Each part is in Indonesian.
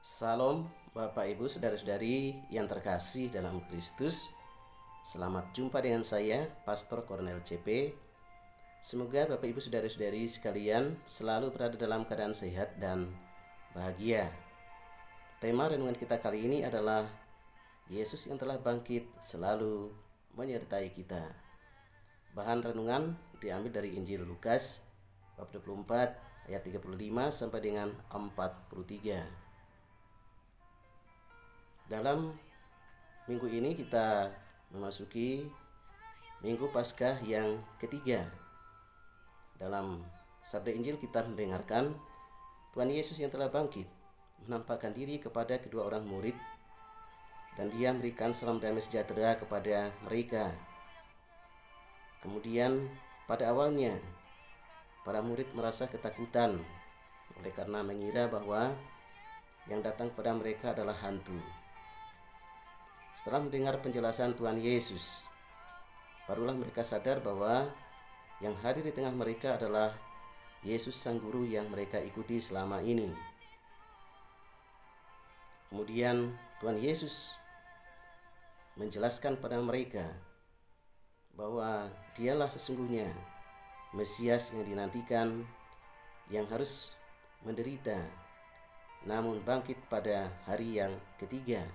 Salam Bapak Ibu Saudara-saudari yang terkasih dalam Kristus. Selamat jumpa dengan saya Pastor Cornel CP. Semoga Bapak Ibu Saudara-saudari sekalian selalu berada dalam keadaan sehat dan bahagia. Tema renungan kita kali ini adalah Yesus yang telah bangkit selalu menyertai kita. Bahan renungan diambil dari Injil Lukas bab 24 ayat 35 sampai dengan 43. Dalam minggu ini kita memasuki Minggu Paskah yang ketiga. Dalam sabda Injil kita mendengarkan Tuhan Yesus yang telah bangkit menampakkan diri kepada kedua orang murid, dan Dia memberikan salam damai sejahtera kepada mereka. Kemudian pada awalnya para murid merasa ketakutan oleh karena mengira bahwa yang datang kepada mereka adalah hantu. Setelah mendengar penjelasan Tuhan Yesus, barulah mereka sadar bahwa yang hadir di tengah mereka adalah Yesus Sang Guru yang mereka ikuti selama ini. Kemudian Tuhan Yesus menjelaskan pada mereka bahwa Dialah sesungguhnya Mesias yang dinantikan, yang harus menderita namun bangkit pada hari yang ketiga.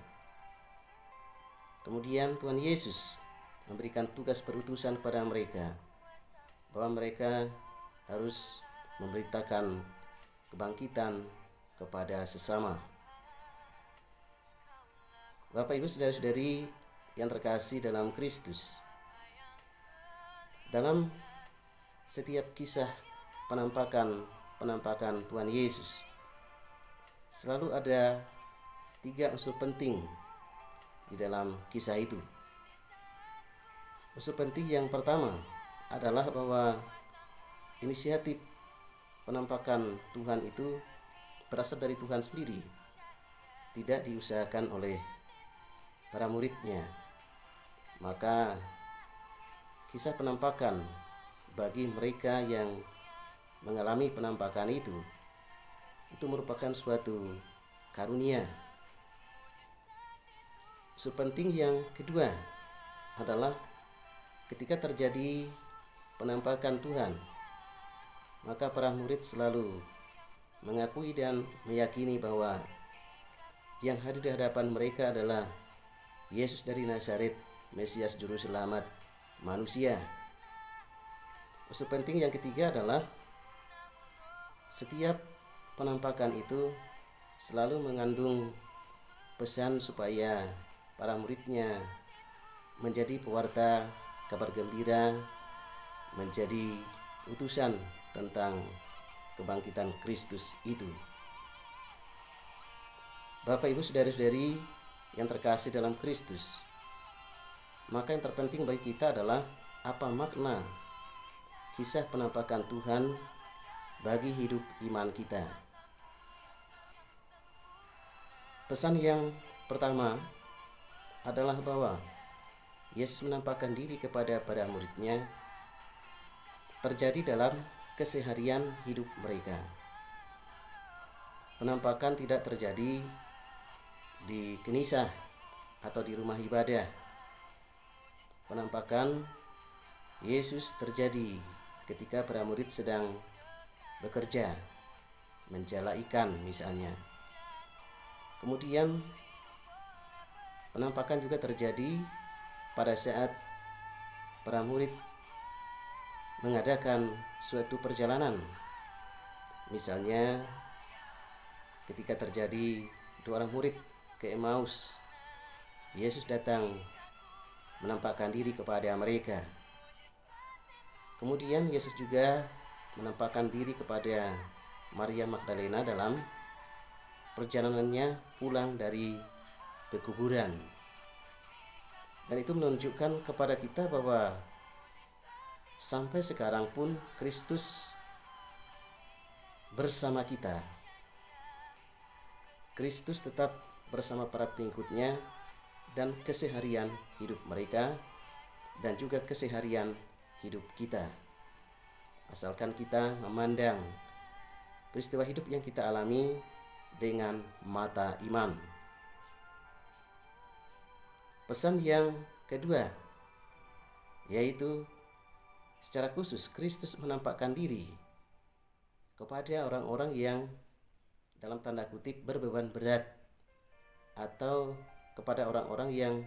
Kemudian Tuhan Yesus memberikan tugas perutusan kepada mereka, bahwa mereka harus memberitakan kebangkitan kepada sesama. Bapak Ibu Saudara-saudari yang terkasih dalam Kristus, dalam setiap kisah penampakan Tuhan Yesus selalu ada 3 unsur penting di dalam kisah itu. Unsur penting yang pertama adalah bahwa inisiatif penampakan Tuhan itu berasal dari Tuhan sendiri, tidak diusahakan oleh para muridnya. Maka kisah penampakan bagi mereka yang mengalami penampakan itu merupakan suatu karunia. Unsur penting yang kedua adalah ketika terjadi penampakan Tuhan, maka para murid selalu mengakui dan meyakini bahwa yang hadir di hadapan mereka adalah Yesus dari Nazaret, Mesias Juru Selamat manusia. Unsur penting yang ketiga adalah setiap penampakan itu selalu mengandung pesan supaya para muridnya menjadi pewarta kabar gembira, menjadi utusan tentang kebangkitan Kristus itu. Bapak Ibu Saudara-saudari yang terkasih dalam Kristus, maka yang terpenting bagi kita adalah apa makna kisah penampakan Tuhan bagi hidup iman kita. Pesan yang pertama adalah bahwa Yesus menampakkan diri kepada para muridnya terjadi dalam keseharian hidup mereka. Penampakan tidak terjadi di genisah atau di rumah ibadah. Penampakan Yesus terjadi ketika para murid sedang bekerja, menjala ikan misalnya. Kemudian penampakan juga terjadi pada saat para murid mengadakan suatu perjalanan. Misalnya ketika terjadi 2 orang murid ke Emmaus, Yesus datang menampakkan diri kepada mereka. Kemudian Yesus juga menampakkan diri kepada Maria Magdalena dalam perjalanannya pulang dari pekuburan. Dan itu menunjukkan kepada kita bahwa sampai sekarang pun Kristus bersama kita. Kristus tetap bersama para pengikutnya dan keseharian hidup mereka dan juga keseharian hidup kita. Asalkan kita memandang peristiwa hidup yang kita alami dengan mata iman. Pesan yang kedua, yaitu secara khusus Kristus menampakkan diri kepada orang-orang yang dalam tanda kutip berbeban berat, atau kepada orang-orang yang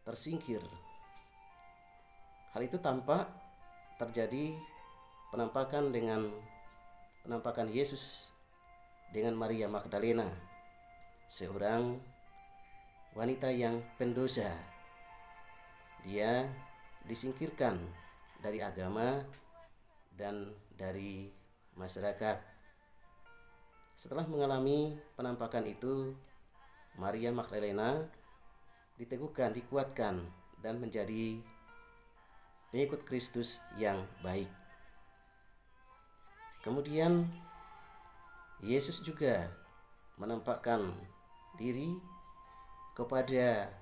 tersingkir. Hal itu tampak terjadi penampakan Yesus dengan Maria Magdalena, seorang wanita yang pendosa. Dia disingkirkan dari agama dan dari masyarakat. Setelah mengalami penampakan itu, Maria Magdalena diteguhkan, dikuatkan, dan menjadi pengikut Kristus yang baik. Kemudian Yesus juga menampakkan diri kepada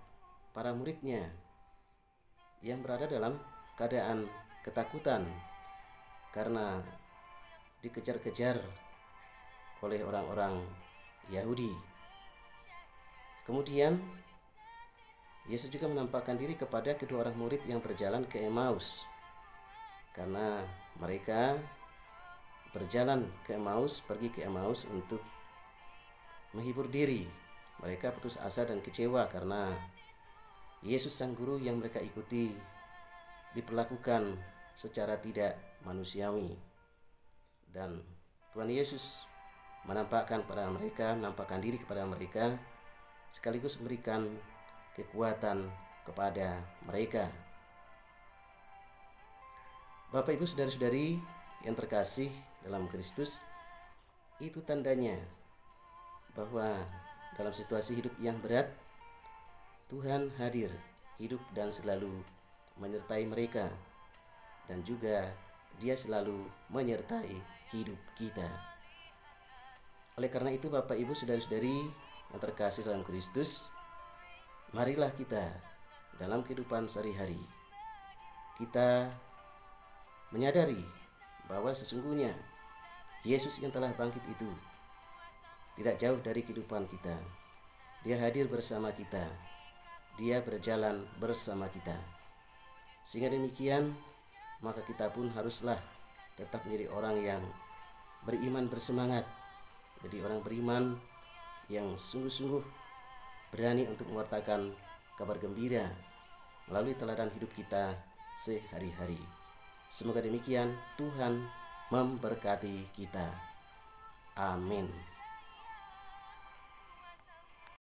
para muridnya yang berada dalam keadaan ketakutan karena dikejar-kejar oleh orang-orang Yahudi. Kemudian Yesus juga menampakkan diri kepada kedua orang murid yang berjalan ke Emmaus, karena mereka pergi ke Emmaus untuk menghibur diri. Mereka putus asa dan kecewa karena Yesus sang guru yang mereka ikuti diperlakukan secara tidak manusiawi. Dan Tuhan Yesus menampakkan diri kepada mereka, sekaligus memberikan kekuatan kepada mereka. Bapak, Ibu, saudara-saudari yang terkasih dalam Kristus, itu tandanya bahwa dalam situasi hidup yang berat, Tuhan hadir, hidup dan selalu menyertai mereka, dan juga Dia selalu menyertai hidup kita. Oleh karena itu, Bapak, Ibu, saudara-saudari yang terkasih dalam Kristus, marilah kita dalam kehidupan sehari-hari kita menyadari bahwa sesungguhnya Yesus yang telah bangkit itu tidak jauh dari kehidupan kita. Dia hadir bersama kita, Dia berjalan bersama kita. Sehingga demikian, maka kita pun haruslah tetap menjadi orang yang beriman bersemangat, jadi orang beriman yang sungguh-sungguh berani untuk mewartakan kabar gembira melalui teladan hidup kita sehari-hari. Semoga demikian, Tuhan memberkati kita. Amin.